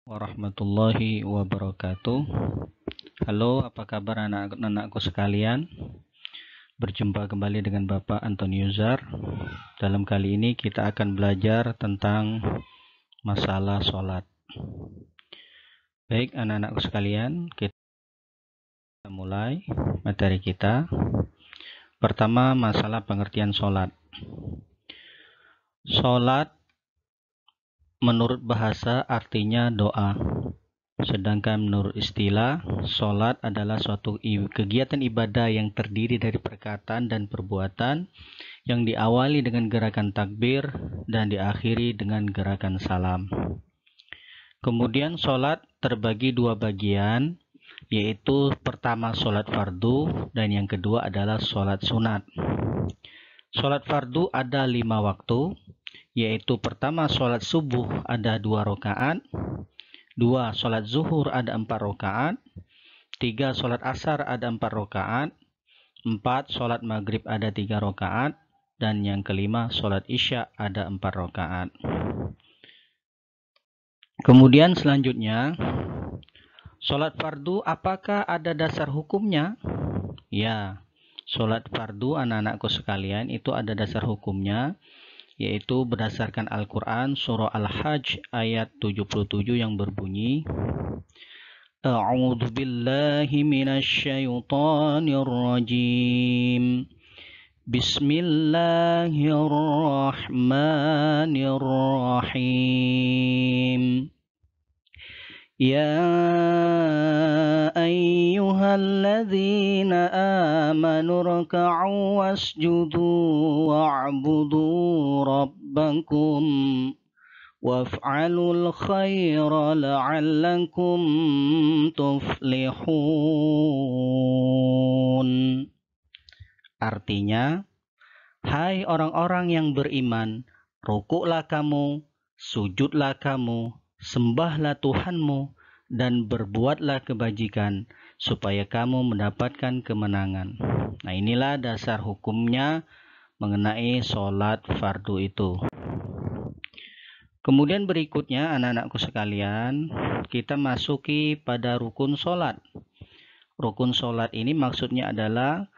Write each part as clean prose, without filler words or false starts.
Warahmatullahi wabarakatuh. Halo, apa kabar anak-anakku sekalian? Berjumpa kembali dengan Bapak Antoni Yuzar. Dalam kali ini kita akan belajar tentang masalah sholat. Baik anak-anakku sekalian, kita mulai materi kita. Pertama, masalah pengertian sholat. Sholat menurut bahasa artinya doa. Sedangkan menurut istilah, sholat adalah suatu kegiatan ibadah yang terdiri dari perkataan dan perbuatan yang diawali dengan gerakan takbir dan diakhiri dengan gerakan salam. Kemudian sholat terbagi dua bagian, yaitu pertama sholat fardu dan yang kedua adalah sholat sunat. Sholat fardu ada 5 waktu, yaitu pertama sholat subuh ada 2 rakaat, 2 sholat zuhur ada 4 rakaat, 3 sholat asar ada 4 rakaat, 4 sholat maghrib ada 3 rakaat, dan yang kelima sholat isya ada 4 rakaat. Kemudian selanjutnya, sholat fardu apakah ada dasar hukumnya? Ya, sholat fardu anak-anakku sekalian itu ada dasar hukumnya, yaitu berdasarkan Al-Quran surah Al-Hajj ayat 77 yang berbunyi, A'udzu billahi minasyaitonir rajim. Bismillahirrahmanirrahim. Ya ayyuhalladzina amanu ruk'u wasjudu wa'budu rabbakum waf'alul khaira la'allakum tuflihun. Artinya, hai orang-orang yang beriman, rukuklah kamu, sujudlah kamu, sembahlah Tuhanmu, dan berbuatlah kebajikan, supaya kamu mendapatkan kemenangan. Nah, inilah dasar hukumnya mengenai sholat fardu itu. Kemudian berikutnya, anak-anakku sekalian, kita masuki pada rukun sholat. Rukun sholat ini maksudnya adalah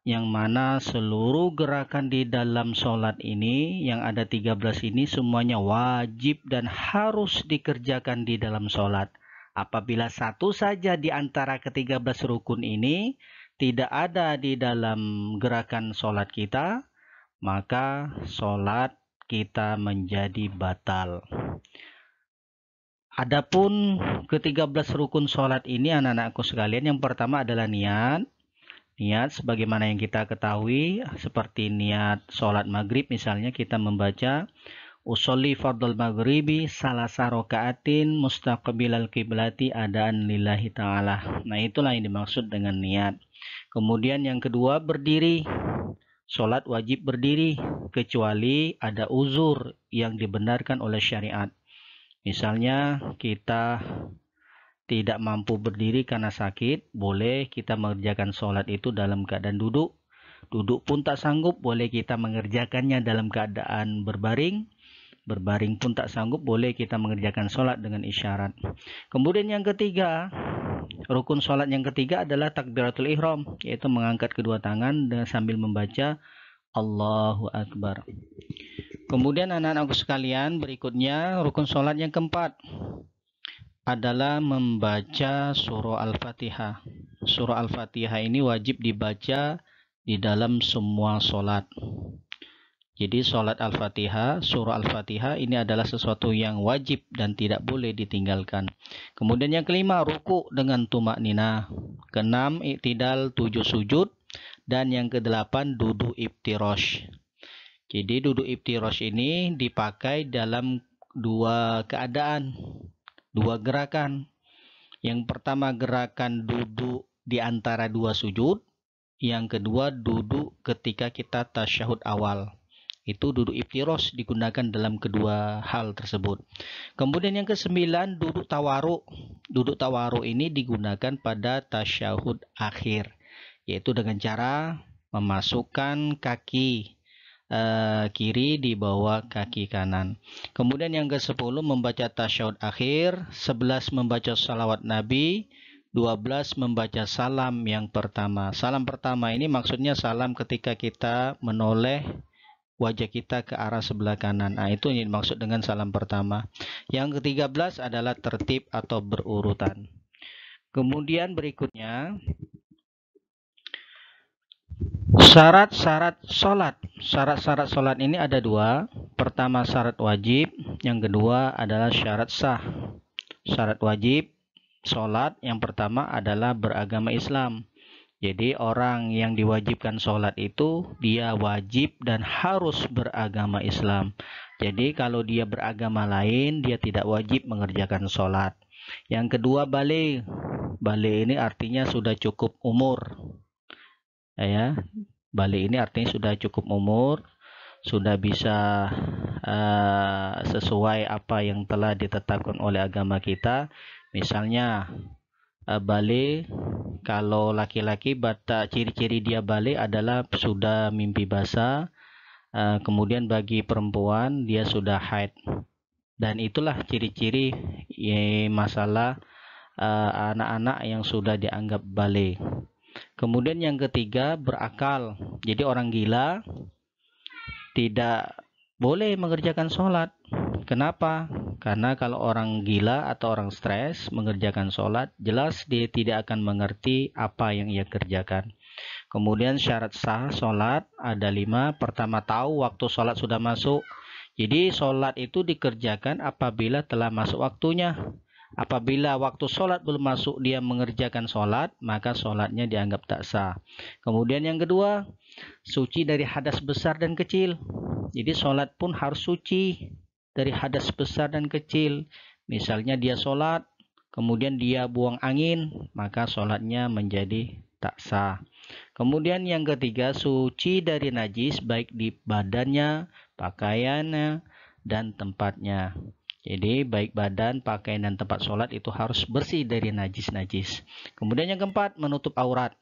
yang mana seluruh gerakan di dalam sholat ini, yang ada 13 ini semuanya wajib dan harus dikerjakan di dalam sholat. Apabila satu saja di antara ke-13 rukun ini tidak ada di dalam gerakan sholat kita, maka sholat kita menjadi batal. Adapun ke-13 rukun sholat ini anak-anakku sekalian, yang pertama adalah niat. Niat sebagaimana yang kita ketahui, seperti niat sholat maghrib misalnya kita membaca usolli fardul maghribi salasa rokaatin mustaqbilal kiblati adaan lillahi ta'ala. Nah, itulah yang dimaksud dengan niat. Kemudian yang kedua, berdiri. Sholat wajib berdiri kecuali ada uzur yang dibenarkan oleh syariat. Misalnya kita tidak mampu berdiri karena sakit, boleh kita mengerjakan sholat itu dalam keadaan duduk. Duduk pun tak sanggup, boleh kita mengerjakannya dalam keadaan berbaring. Berbaring pun tak sanggup, boleh kita mengerjakan sholat dengan isyarat. Kemudian yang ketiga, rukun sholat yang ketiga adalah takbiratul ihram, yaitu mengangkat kedua tangan dan sambil membaca Allahu Akbar. Kemudian anak-anakku sekalian, berikutnya rukun sholat yang keempat adalah membaca surah Al-Fatihah. Surah Al-Fatihah ini wajib dibaca di dalam semua sholat. Jadi sholat Al-Fatihah, surah Al-Fatihah ini adalah sesuatu yang wajib dan tidak boleh ditinggalkan. Kemudian yang kelima, ruku dengan tumak nina. Keenam, i'tidal 7 sujud. Dan yang kedelapan, duduk iftirosh. Jadi duduk iftirosh ini dipakai dalam dua keadaan, dua gerakan. Yang pertama gerakan duduk di antara dua sujud. Yang kedua duduk ketika kita tasyahud awal. Itu duduk iftirosh digunakan dalam kedua hal tersebut. Kemudian yang kesembilan duduk tawaruk. Duduk tawaruk ini digunakan pada tasyahud akhir, yaitu dengan cara memasukkan kaki kiri di bawah kaki kanan. Kemudian yang ke-10 membaca tasyahud akhir, 11 membaca salawat Nabi, 12 membaca salam yang pertama. Salam pertama ini maksudnya salam ketika kita menoleh wajah kita ke arah sebelah kanan. Nah, itu yang dimaksud dengan salam pertama. Yang ke-13 adalah tertib atau berurutan. Kemudian berikutnya syarat-syarat sholat. Syarat-syarat sholat ini ada dua. Pertama syarat wajib, yang kedua adalah syarat sah. Syarat wajib sholat yang pertama adalah beragama Islam. Jadi orang yang diwajibkan sholat itu dia wajib dan harus beragama Islam. Jadi kalau dia beragama lain dia tidak wajib mengerjakan sholat. Yang kedua balik. Balik ini artinya sudah cukup umur. Ya, balik ini artinya sudah cukup umur, sudah bisa sesuai apa yang telah ditetapkan oleh agama kita. Misalnya balik, kalau laki-laki ciri-ciri dia balik adalah sudah mimpi basah. Kemudian bagi perempuan dia sudah haid. Dan itulah ciri-ciri masalah anak-anak yang sudah dianggap balik. Kemudian yang ketiga berakal. Jadi orang gila tidak boleh mengerjakan sholat. Kenapa? Karena kalau orang gila atau orang stres mengerjakan sholat, jelas dia tidak akan mengerti apa yang ia kerjakan. Kemudian syarat sah sholat ada 5. Pertama tahu waktu sholat sudah masuk. Jadi sholat itu dikerjakan apabila telah masuk waktunya. Apabila waktu sholat belum masuk dia mengerjakan sholat, maka sholatnya dianggap tak sah. Kemudian yang kedua, suci dari hadas besar dan kecil. Jadi sholat pun harus suci dari hadas besar dan kecil. Misalnya dia sholat, kemudian dia buang angin, maka sholatnya menjadi tak sah. Kemudian yang ketiga, suci dari najis baik di badannya, pakaiannya, dan tempatnya. Jadi baik badan, pakaian, dan tempat sholat itu harus bersih dari najis-najis. Kemudian yang keempat, menutup aurat.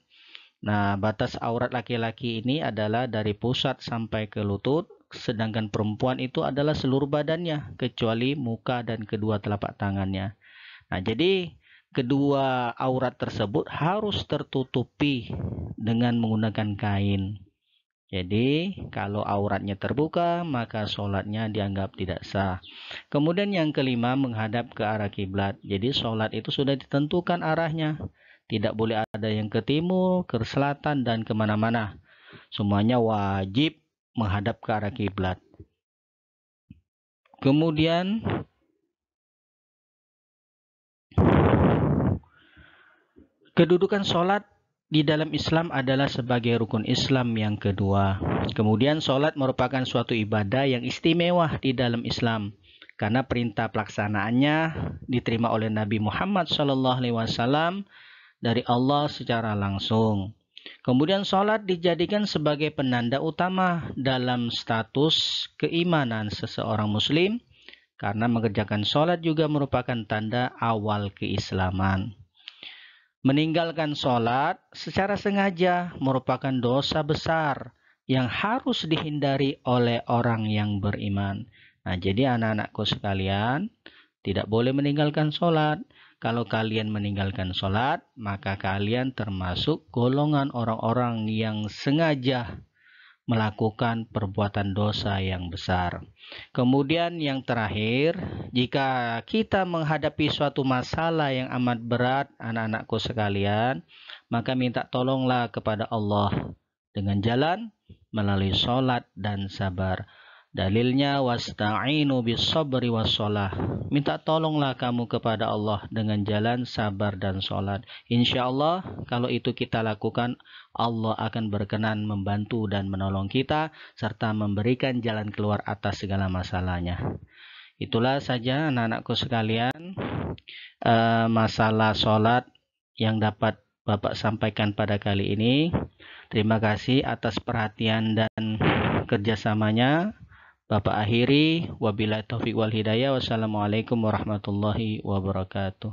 Nah, batas aurat laki-laki ini adalah dari pusat sampai ke lutut, sedangkan perempuan itu adalah seluruh badannya, kecuali muka dan kedua telapak tangannya. Nah, jadi kedua aurat tersebut harus tertutupi dengan menggunakan kain. Jadi kalau auratnya terbuka maka sholatnya dianggap tidak sah. Kemudian yang kelima menghadap ke arah kiblat. Jadi sholat itu sudah ditentukan arahnya. Tidak boleh ada yang ke timur, ke selatan, dan kemana-mana. Semuanya wajib menghadap ke arah kiblat. Kemudian kedudukan sholat di dalam Islam adalah sebagai rukun Islam yang kedua. Kemudian sholat merupakan suatu ibadah yang istimewa di dalam Islam karena perintah pelaksanaannya diterima oleh Nabi Muhammad SAW dari Allah secara langsung. Kemudian sholat dijadikan sebagai penanda utama dalam status keimanan seseorang muslim karena mengerjakan sholat juga merupakan tanda awal keislaman. Meninggalkan sholat secara sengaja merupakan dosa besar yang harus dihindari oleh orang yang beriman. Nah, jadi anak-anakku sekalian, tidak boleh meninggalkan sholat. Kalau kalian meninggalkan sholat, maka kalian termasuk golongan orang-orang yang sengaja melakukan perbuatan dosa yang besar. Kemudian yang terakhir, jika kita menghadapi suatu masalah yang amat berat, anak-anakku sekalian, maka minta tolonglah kepada Allah dengan jalan melalui sholat dan sabar. Dalilnya wasta'inu bis-sabri was-shalah. Minta tolonglah kamu kepada Allah dengan jalan sabar dan sholat. Insya Allah kalau itu kita lakukan, Allah akan berkenan membantu dan menolong kita serta memberikan jalan keluar atas segala masalahnya. Itulah saja anak-anakku sekalian masalah sholat yang dapat Bapak sampaikan pada kali ini. Terima kasih atas perhatian dan kerjasamanya. Bapak akhiri, wabillahi taufiq wal hidayah. Wassalamualaikum warahmatullahi wabarakatuh.